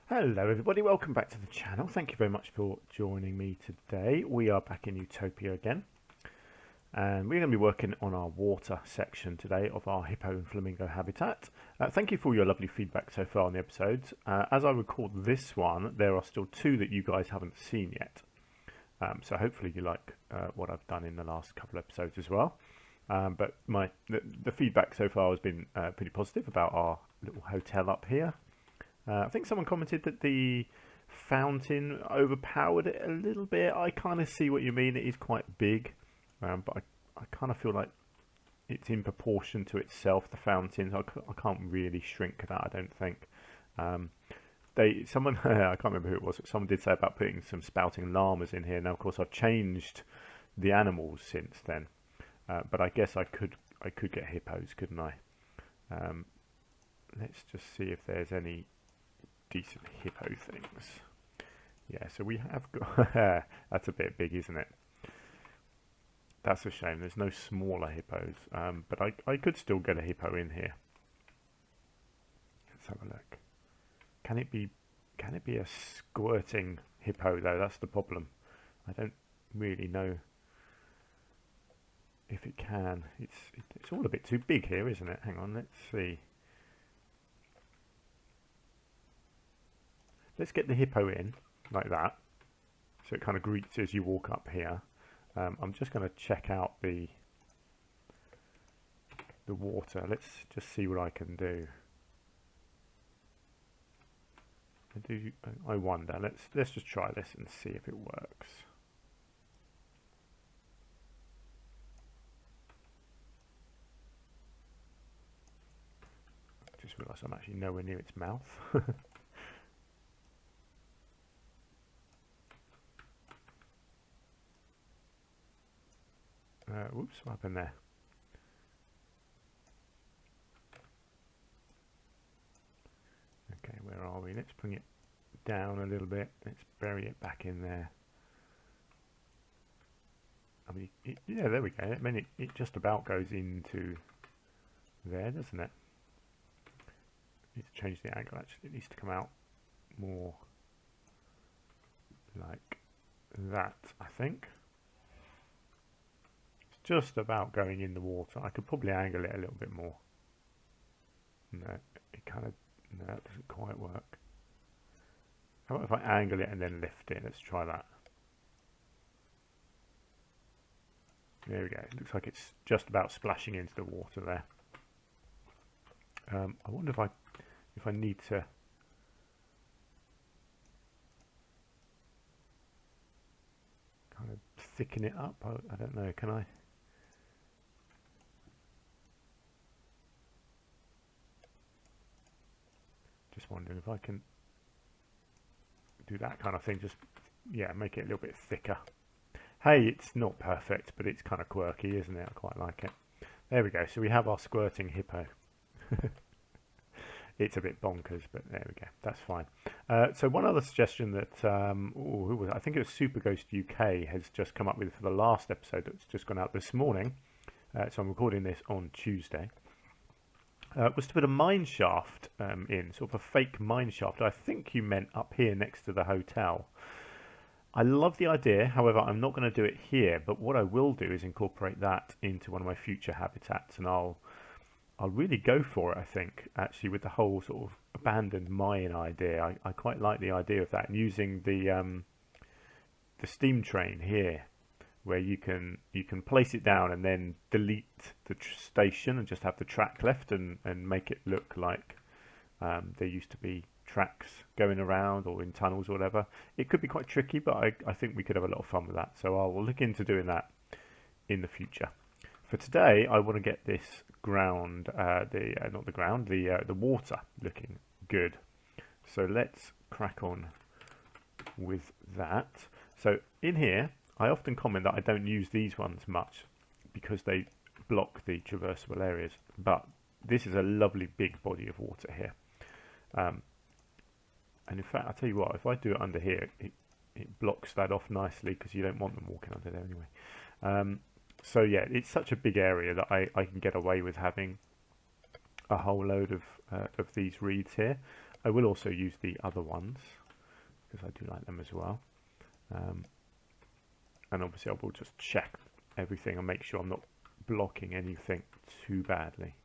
Hello everybody, welcome back to the channel. Thank you very much for joining me today. We are back in Utopia again, and we're going to be working on our water section today of our hippo and flamingo habitat. Thank you for your lovely feedback so far on the episodes. As I record this one, there are still two that you guys haven't seen yet. So hopefully you like what I've done in the last couple of episodes as well. But the feedback so far has been pretty positive about our little hotel up here. I think someone commented that the fountain overpowered it a little bit. I kind of see what you mean. It is quite big, but I kind of feel like it's in proportion to itself, the fountain. I can't really shrink that, I don't think. Someone, I can't remember who it was, but someone did say about putting some spouting llamas in here. Now, of course, I've changed the animals since then, but I guess I could get hippos, couldn't I? Let's just see if there's any decent hippo things. Yeah, so we have got that's a bit big, isn't it? That's a shame. There's no smaller hippos, but I could still get a hippo in here. Let's have a look. Can it be a squirting hippo though? That's the problem. I don't really know if it can. It's all a bit too big here, isn't it? Hang on, let's see. Let's get the hippo in, like that, so it kind of greets you as you walk up here. I'm just going to check out the water. Let's just see what I can do. I wonder. Let's just try this and see if it works. Just realised I'm actually nowhere near its mouth. Whoops, what happened there? Okay, where are we? Let's bring it down a little bit. Let's bury it back in there. I mean, yeah, there we go. I mean, it just about goes into there, doesn't it? Need to change the angle, actually. It needs to come out more like that, I think. Just about going in the water. I could probably angle it a little bit more. No, it doesn't quite work. How about if I angle it and then lift it? Let's try that. There we go. It looks like it's just about splashing into the water there. I wonder if I need to kind of thicken it up. I don't know. Can I? Just wondering if I can do that kind of thing. Just, yeah, make it a little bit thicker. Hey, it's not perfect, but it's kind of quirky, isn't it? I quite like it. There we go. So we have our squirting hippo. It's a bit bonkers, but there we go. That's fine. So one other suggestion that, who was it? I think it was Super Ghost UK has just come up with for the last episode that's just gone out this morning. So I'm recording this on Tuesday. Was to put a mine shaft in, sort of a fake mine shaft. I think you meant up here next to the hotel. I love the idea, however, I'm not going to do it here, but what I will do is incorporate that into one of my future habitats, and I'll really go for it, I think, actually, with the whole sort of abandoned mine idea. I quite like the idea of that, and using the steam train here, where you can place it down and then delete the station and just have the track left and make it look like there used to be tracks going around or in tunnels or whatever. It could be quite tricky, but I think we could have a lot of fun with that. So I'll look into doing that in the future. For today, I want to get this ground, the water looking good. So let's crack on with that. So in here, I often comment that I don't use these ones much because they block the traversable areas, but this is a lovely big body of water here. And in fact, I'll tell you what, if I do it under here, it blocks that off nicely because you don't want them walking under there anyway. So yeah, it's such a big area that I can get away with having a whole load of these reeds here. I will also use the other ones because I do like them as well. And obviously I will just check everything and make sure I'm not blocking anything too badly.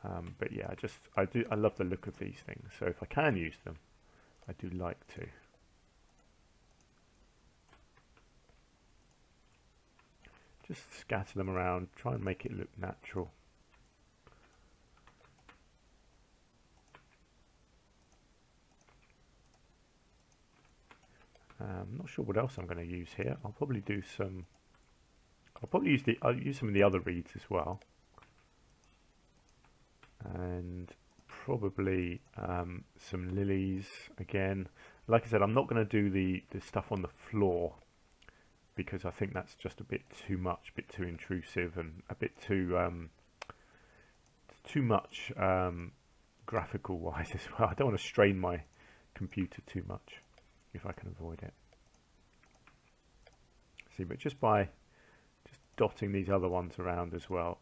But yeah, I love the look of these things. So if I can use them, I do like to. Just scatter them around, try and make it look natural. I'm not sure what else I'm going to use here. I'll probably do some. I'll use some of the other reeds as well, and probably some lilies again. Like I said, I'm not going to do the stuff on the floor because I think that's just a bit too much, a bit too intrusive, and a bit too much graphical wise as well. I don't want to strain my computer too much if I can avoid it. See, but just by dotting these other ones around as well,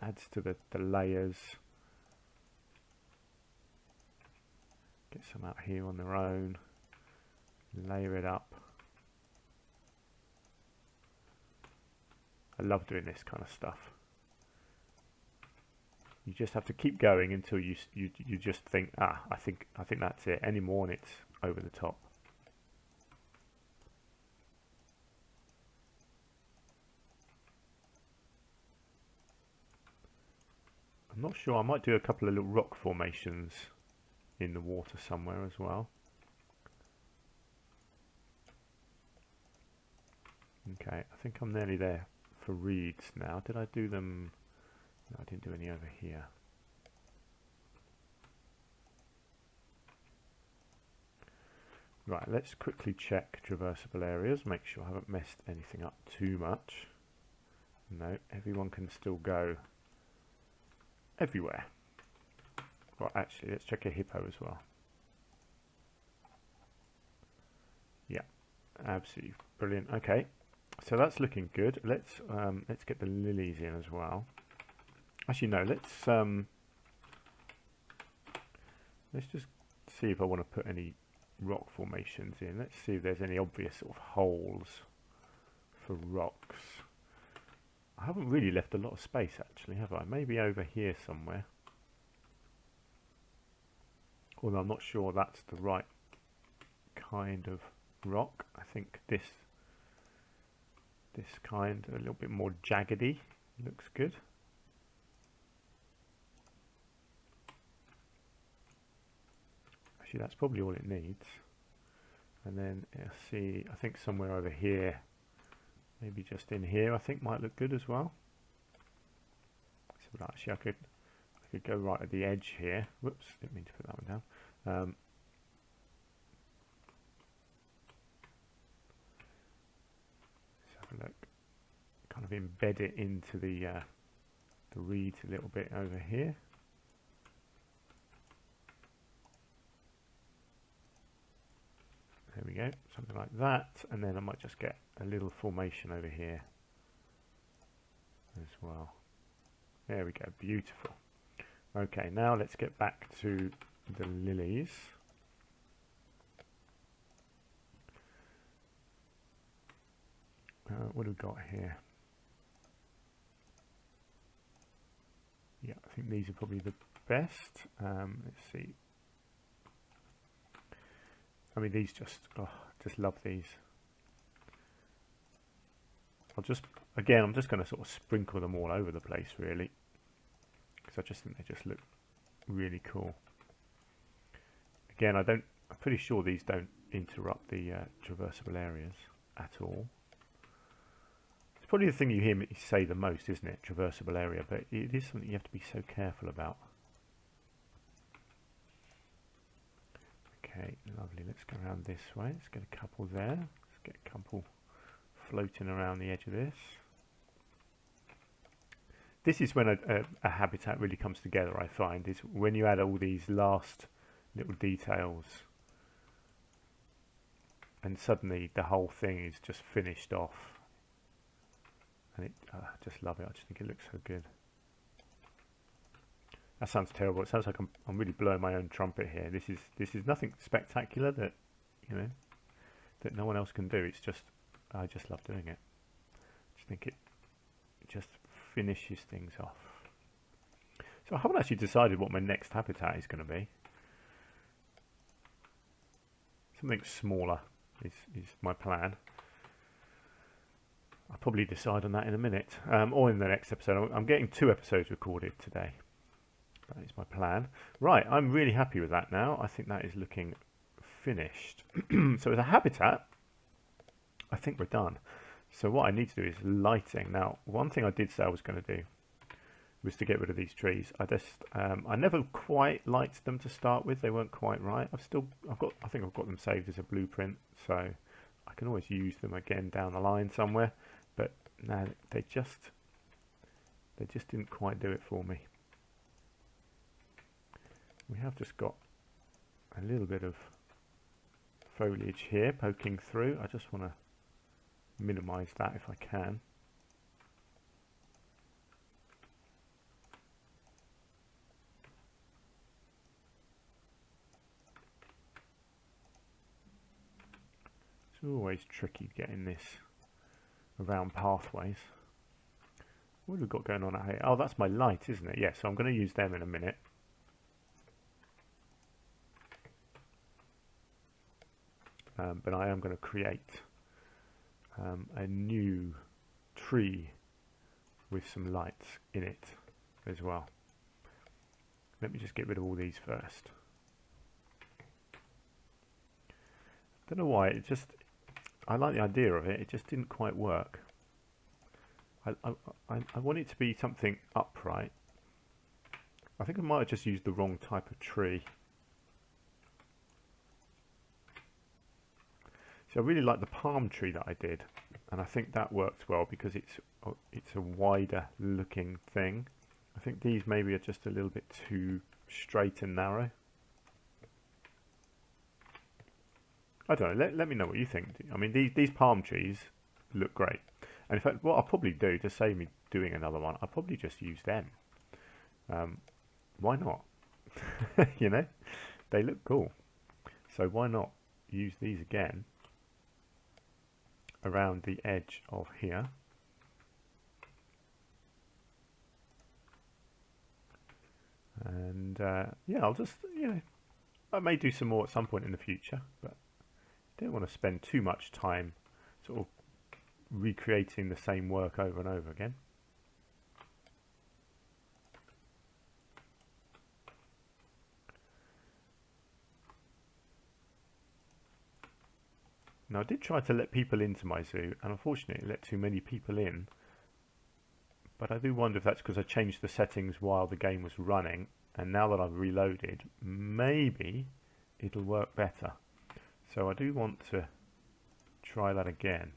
adds to the layers. Get some out here on their own, layer it up. I love doing this kind of stuff. You just have to keep going until you just think, I think that's it. Any more and it's over the top. I'm not sure, I might do a couple of little rock formations in the water somewhere as well. Okay, I think I'm nearly there for reeds now. Did I do them? No, I didn't do any over here. Right, let's quickly check traversable areas, make sure I haven't messed anything up too much. No, everyone can still go everywhere. Well, actually, let's check a hippo as well. Yeah, absolutely brilliant. Okay, so that's looking good. Let's get the lilies in as well. Actually, no. Let's just see if I want to put any rock formations in. Let's see if there's any obvious sort of holes for rocks. I haven't really left a lot of space actually, have I? Maybe over here somewhere. Although I'm not sure that's the right kind of rock. I think this kind, a little bit more jaggedy, looks good. Actually, that's probably all it needs. And then see, I think somewhere over here, maybe just in here, I think might look good as well. So actually, I could go right at the edge here. Whoops, didn't mean to put that one down. Let's have a look. Kind of embed it into the reeds a little bit over here. There we go, something like that, and then I might just get a little formation over here as well. There we go, beautiful. Okay, now let's get back to the lilies. What have we got here? Yeah, I think these are probably the best. Let's see. I mean, these just love these. I'm just going to sort of sprinkle them all over the place, really, because I just think they just look really cool. Again, I'm pretty sure these don't interrupt the traversable areas at all. It's probably the thing you hear me say the most, isn't it? Traversable area, but it is something you have to be so careful about. Okay, lovely. Let's go around this way. Let's get a couple there. Let's get a couple floating around the edge of this. This is when a habitat really comes together, I find, is when you add all these last little details and suddenly the whole thing is just finished off. And I just love it. I just think it looks so good. That sounds terrible. It sounds like I'm really blowing my own trumpet here. This is nothing spectacular that, you know, that no one else can do. It's just, I just love doing it. I just think it just finishes things off. So I haven't actually decided what my next habitat is going to be. Something smaller is my plan. I'll probably decide on that in a minute, or in the next episode. I'm getting 2 episodes recorded today. That is my plan. Right, I'm really happy with that now. I think that is looking finished. So as a habitat, I think we're done. So what I need to do is lighting. Now, one thing I did say I was going to do was to get rid of these trees. I never quite liked them to start with. They weren't quite right. I think I've got them saved as a blueprint, so I can always use them again down the line somewhere. But no, they just didn't quite do it for me. We have just got a little bit of foliage here poking through. I just want to minimize that if I can. It's always tricky getting this around pathways. What have we got going on out here? Oh, that's my light, isn't it? Yes, so I'm going to use them in a minute. But I am going to create a new tree with some lights in it as well. Let me just get rid of all these first. Don't know why, I like the idea of it, it just didn't quite work. I want it to be something upright. I think I might have just used the wrong type of tree. So I really like the palm tree that I did, and I think that worked well because it's a wider looking thing. I think these maybe are just a little bit too straight and narrow. I don't know, let me know what you think. I mean, these palm trees look great. And in fact, what I'll probably do to save me doing another one, I'll probably just use them. Why not? You know, they look cool. So why not use these again around the edge of here. And yeah, I'll just, you know, I may do some more at some point in the future, but I don't want to spend too much time sort of recreating the same work over and over again. Now I did try to let people into my zoo, and unfortunately let too many people in, but I do wonder if that's because I changed the settings while the game was running, and now that I've reloaded, maybe it'll work better. So I do want to try that again.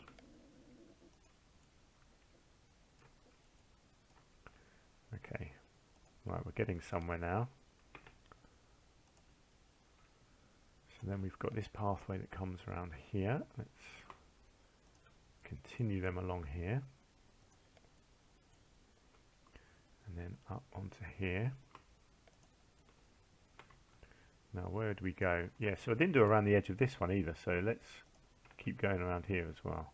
Okay, right, we're getting somewhere now. So then we've got this pathway that comes around here. Let's continue them along here. And then up onto here. Now where do we go? Yeah, so I didn't do around the edge of this one either, so let's keep going around here as well.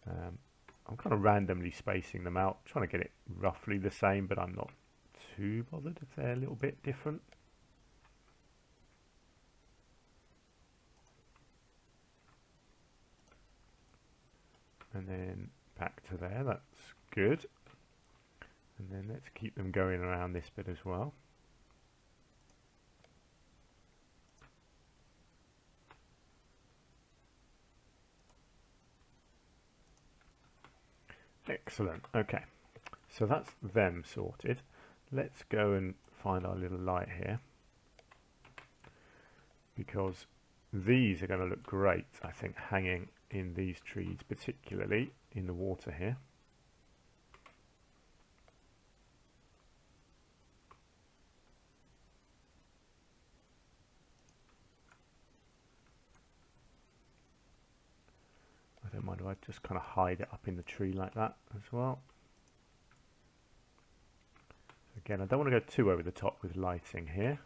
I'm kind of randomly spacing them out, trying to get it roughly the same, but I'm not too bothered if they're a little bit different. And then back to there, that's good. And then let's keep them going around this bit as well. Excellent, okay. So that's them sorted. Let's go and find our little light here, because these are going to look great, I think, hanging in these trees, particularly in the water here. I don't mind if I just kind of hide it up in the tree like that as well. Again, I don't want to go too over the top with lighting here,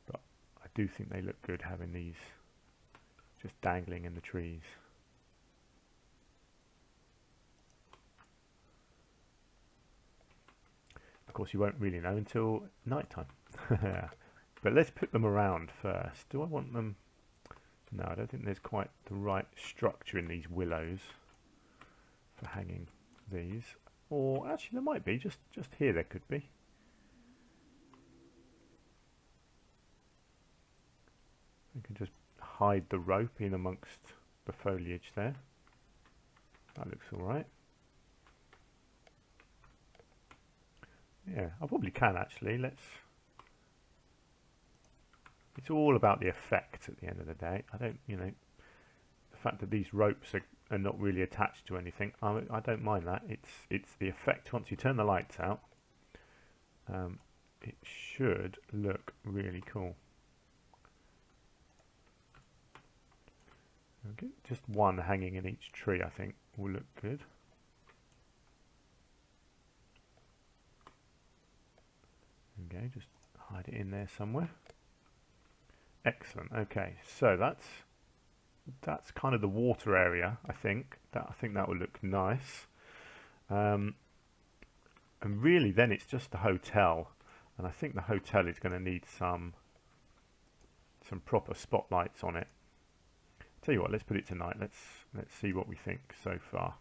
but I do think they look good having these just dangling in the trees. Of course, you won't really know until night time. But let's put them around first. Do I want them? No, I don't think there's quite the right structure in these willows for hanging these. Or actually there might be, just here there could be. We can just hide the rope in amongst the foliage there. That looks alright. Yeah, I probably can actually. It's all about the effect at the end of the day. I don't, the fact that these ropes are not really attached to anything, I don't mind that. It's the effect. Once you turn the lights out, it should look really cool. Okay, just one hanging in each tree, I think, will look good. Okay, just hide it in there somewhere. Excellent. Okay, so that's kind of the water area. I think that will look nice. And really, then it's just the hotel, and I think the hotel is going to need some proper spotlights on it. Tell you what, let's put it tonight. Let's see what we think so far.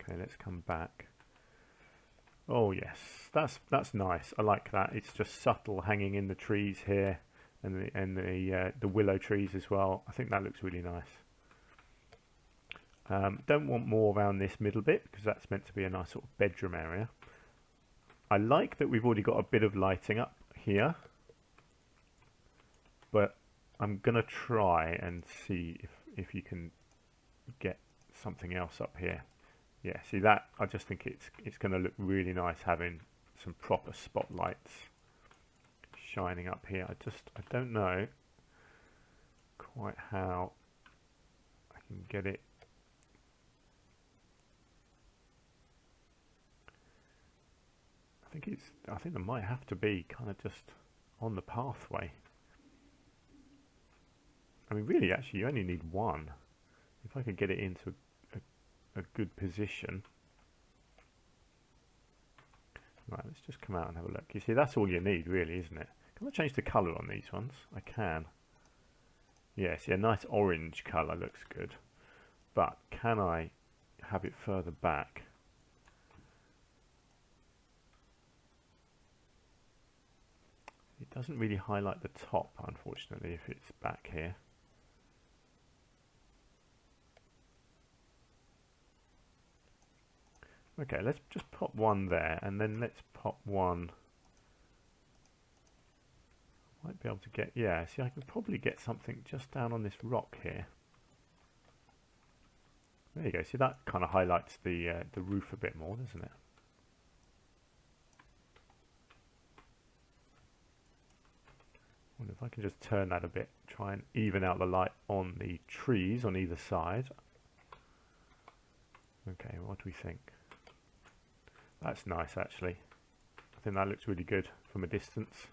Okay, let's come back. Oh yes, that's nice. I like that. It's just subtle, hanging in the trees here, and the willow trees as well. I think that looks really nice. Don't want more around this middle bit because that's meant to be a nice sort of bedroom area. I like that we've already got a bit of lighting up here, but I'm gonna try and see if you can get something else up here. Yeah, see that? I just think it's going to look really nice having some proper spotlights shining up here. I don't know quite how I can get it. I think there might have to be kind of just on the pathway. I mean, really, actually, you only need one. If I could get it into a good position. Right, let's just come out and have a look. You see, that's all you need, really, isn't it? Can I change the colour on these ones? I can. Yeah, see, a nice orange colour looks good. But can I have it further back? It doesn't really highlight the top, unfortunately, if it's back here. Okay, let's just pop one there, and then let's pop one. Might be able to get, yeah, see, I can probably get something just down on this rock here. There you go, see, that kind of highlights the roof a bit more, doesn't it? I wonder if I can just turn that a bit, try and even out the light on the trees on either side. Okay, what do we think? That's nice, actually. I think that looks really good from a distance.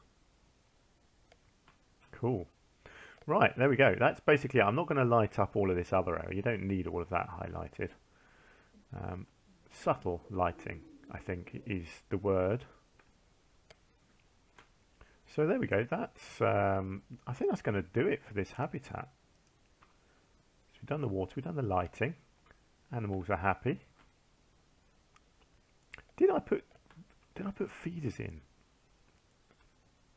Cool. Right, there we go. That's basically it. I'm not going to light up all of this other area. You don't need all of that highlighted. Subtle lighting, I think, is the word. So there we go. That's I think that's going to do it for this habitat. So we've done the water, we've done the lighting. Animals are happy. Did I put feeders in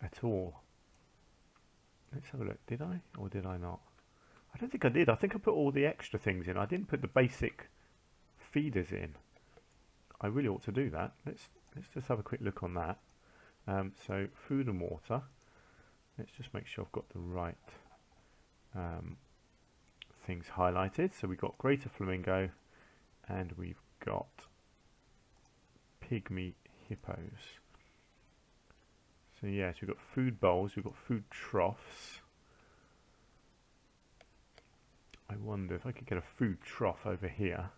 at all? Let's have a look. Did I or did I not? I don't think I did. I think I put all the extra things in. I didn't put the basic feeders in. I really ought to do that. Let's just have a quick look on that. So food and water. Let's just make sure I've got the right things highlighted. So we've got Greater Flamingo, and we've got Pygmy Hippos. So yes, we've got food bowls, we've got food troughs. I wonder if I could get a food trough over here.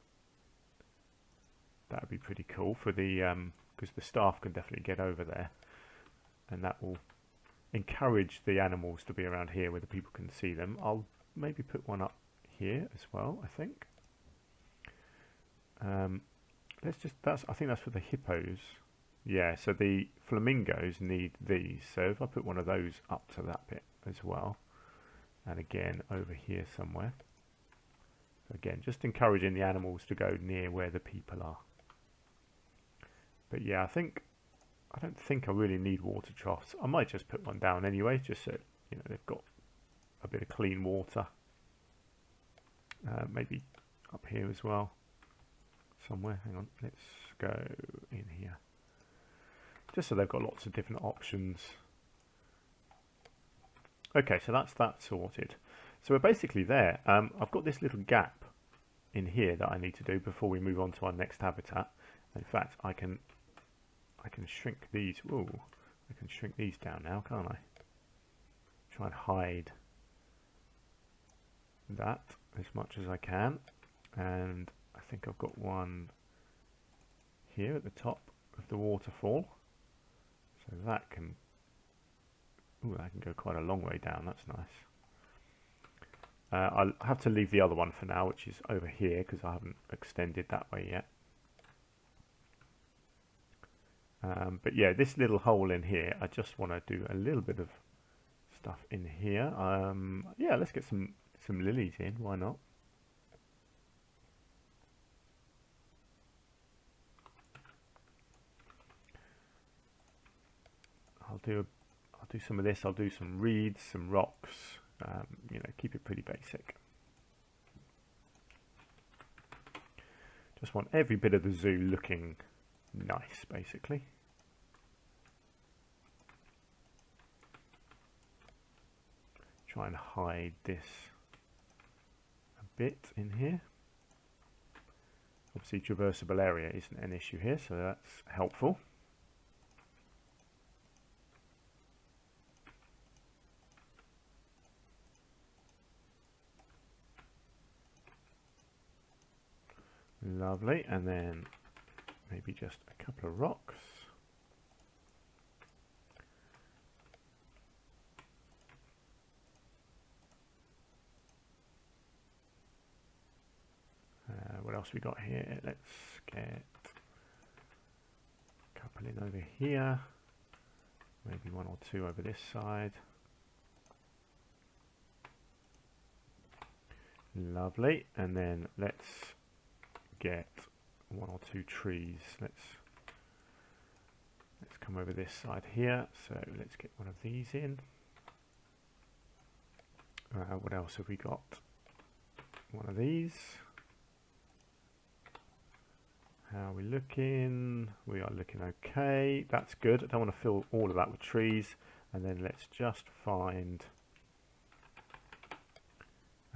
That would be pretty cool for the because the staff can definitely get over there, and that will encourage the animals to be around here where the people can see them. I'll maybe put one up here as well, I think. I think that's for the hippos. Yeah, so the flamingos need these. So if I put one of those up to that bit as well, and again over here somewhere. So again, just encouraging the animals to go near where the people are. But yeah, I don't think I really need water troughs. I might just put one down anyway, just so you know they've got a bit of clean water. Maybe up here as well, somewhere. Hang on, let's go in here. Just so they've got lots of different options. Okay, so that's that sorted. So we're basically there. I've got this little gap in here that I need to do before we move on to our next habitat. In fact, I can shrink these. Ooh, I can shrink these down now, can't I? Try and hide that as much as I can. And I think I've got one here at the top of the waterfall. So that can, ooh, that can go quite a long way down. That's nice. I'll have to leave the other one for now, which is over here, because I haven't extended that way yet. But yeah, this little hole in here, I just want to do a little bit of stuff in here. Yeah, let's get some lilies in. Why not? I'll do some of this. I'll do some reeds, some rocks. You know, keep it pretty basic. Just want every bit of the zoo looking nice, basically. Try and hide this a bit in here. Obviously, traversable area isn't an issue here, so that's helpful. Lovely, and then maybe just a couple of rocks. What else we got here? Let's get a couple in over here. Maybe one or two over this side. Lovely, and then let's get one or two trees. Let's come over this side here. So let's get one of these in. What else have we got? One of these. How are we looking? We are looking okay. That's good. I don't want to fill all of that with trees. And then let's just find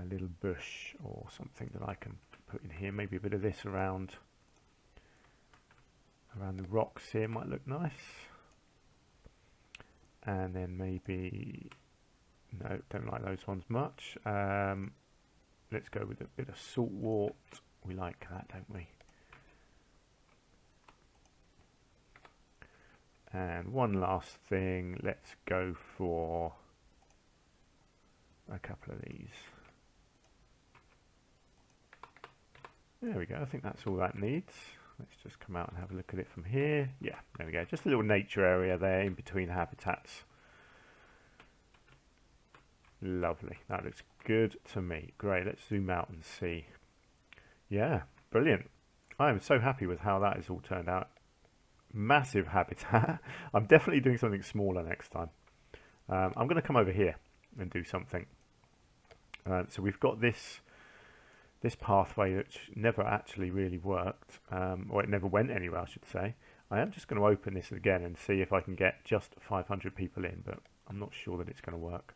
a little bush or something that I can put in here. Maybe a bit of this around the rocks here might look nice. And then maybe, no, don't like those ones much. Let's go with a bit of saltwort. We like that, don't we? And one last thing, let's go for a couple of these. There we go, I think that's all that needs. Let's just come out and have a look at it from here. Yeah, there we go, just a little nature area there in between habitats. Lovely, that looks good to me. Great, let's zoom out and see. Yeah, brilliant. I am so happy with how that has all turned out. Massive habitat. I'm definitely doing something smaller next time. I'm going to come over here and do something. So we've got this pathway which never actually really worked, or it never went anywhere, I should say. I am just going to open this again and see if I can get just 500 people in, but I'm not sure that it's going to work.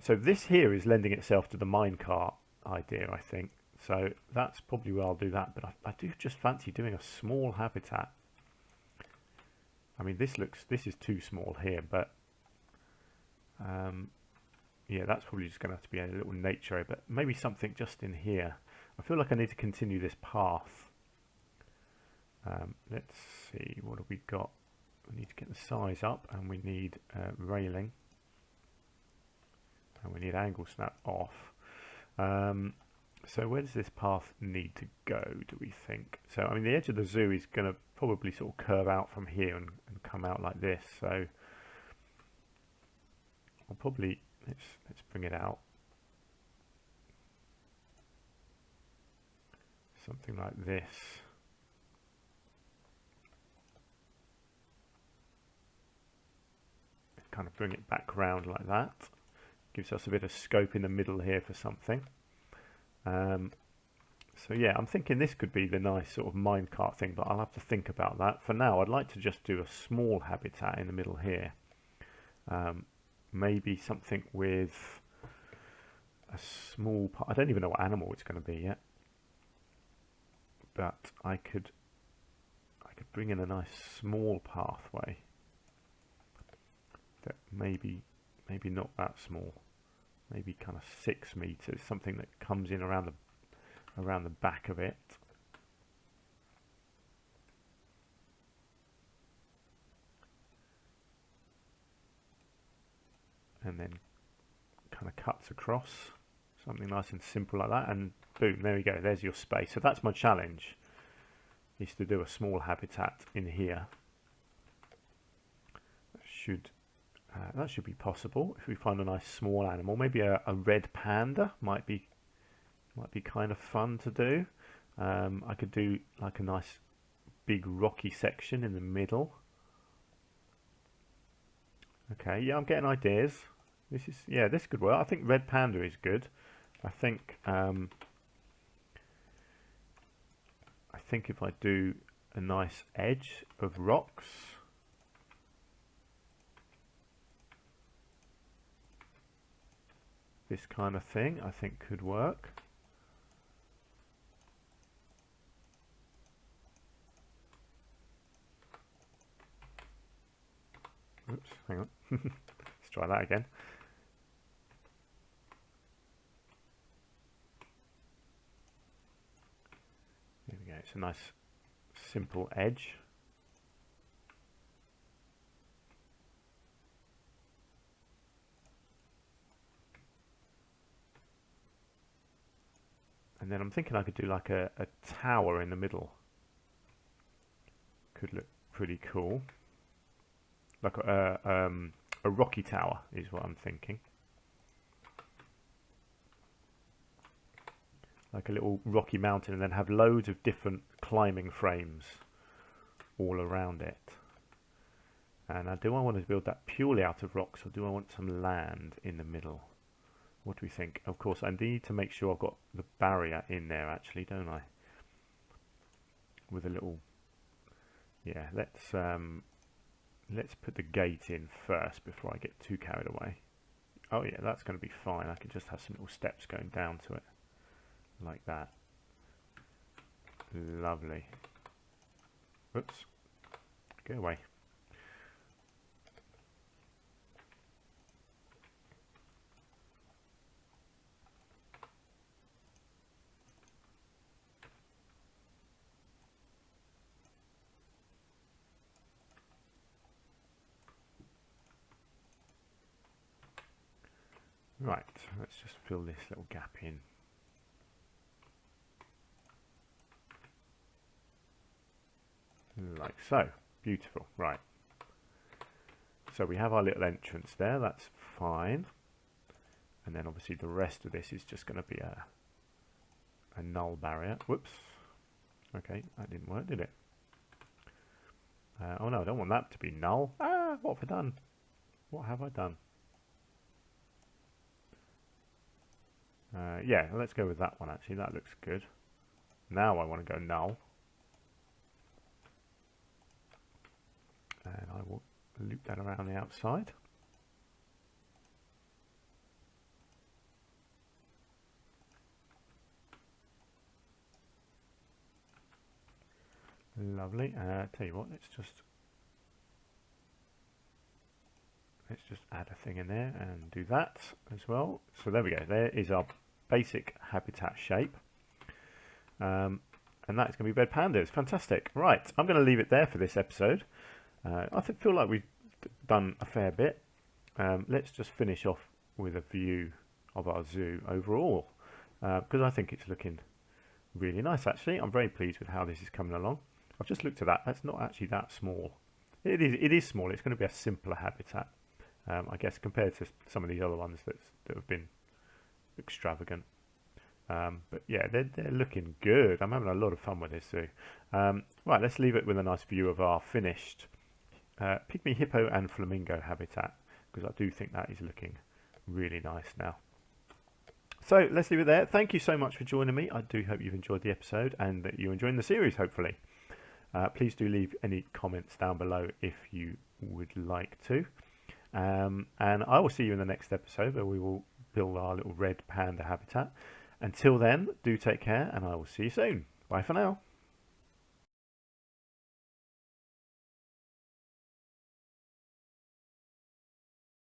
So this here is lending itself to the minecart idea, I think. So that's probably where I'll do that, but I do just fancy doing a small habitat. I mean, this is too small here, but yeah, that's probably just going to have to be a little nature area, but maybe something just in here. I feel like I need to continue this path Let's see, what have we got? We need to get the size up, and we need railing, and we need angle snap off. So where does this path need to go, do we think? So I mean, the edge of the zoo is going to probably sort of curve out from here and come out like this. So I'll probably let's bring it out something like this. Kind of bring it back round like that. Gives us a bit of scope in the middle here for something. So yeah, I'm thinking this could be the nice sort of minecart thing, but I'll have to think about that. For now, I'd like to just do a small habitat in the middle here. Maybe something with a small part. I don't even know what animal it's going to be yet, but I could bring in a nice small pathway that maybe not that small, maybe kind of 6 meters, something that comes in around the back of it. And then kind of cuts across, something nice and simple like that, and boom, there we go, there's your space. So that's my challenge, is to do a small habitat in here. That should be possible if we find a nice small animal. Maybe a red panda might be kind of fun to do. I could do like a nice big rocky section in the middle. Okay, yeah, I'm getting ideas. This could work. I think red panda is good. I think if I do a nice edge of rocks, this kind of thing, I think could work. Oops, hang on. Let's try that again. There we go. It's a nice simple edge. And then I'm thinking I could do like a tower in the middle. Could look pretty cool. Like a rocky tower is what I'm thinking. Like a little rocky mountain, and then have loads of different climbing frames all around it. And now, do I want to build that purely out of rocks, or do I want some land in the middle? What do we think? Of course, I need to make sure I've got the barrier in there, actually, don't I? With a little... Yeah, let's put the gate in first before I get too carried away. Oh yeah, that's going to be fine. I can just have some little steps going down to it. Like that. Lovely. Oops. Go away. Right, let's just fill this little gap in. Like so. Beautiful. Right. So we have our little entrance there. That's fine. And then obviously the rest of this is just going to be a null barrier. Whoops. Okay, that didn't work, did it? Oh no, I don't want that to be null. Ah, what have I done? What have I done? Yeah, let's go with that one actually. That looks good. Now I want to go null. And I will loop that around the outside. Lovely. Tell you what, let's just add a thing in there and do that as well. So there we go. There is our basic habitat shape. And and that is going to be red pandas. Fantastic. Right, I'm going to leave it there for this episode. Feel like we've done a fair bit. Let's just finish off with a view of our zoo overall, because I think it's looking really nice actually. I'm very pleased with how this is coming along. I've just looked at that. That's not actually that small. It is small. It's going to be a simpler habitat, I guess, compared to some of these other ones that have been extravagant. But yeah, they're looking good. I'm having a lot of fun with this zoo. Right, let's leave it with a nice view of our finished Pygmy Hippo and Flamingo habitat, because I do think that is looking really nice now. So let's leave it there. Thank you so much for joining me. I do hope you've enjoyed the episode and that you're enjoying the series, hopefully. Please do leave any comments down below if you would like to. And I will see you in the next episode where we will build our little red panda habitat. Until then, do take care and I will see you soon. Bye for now.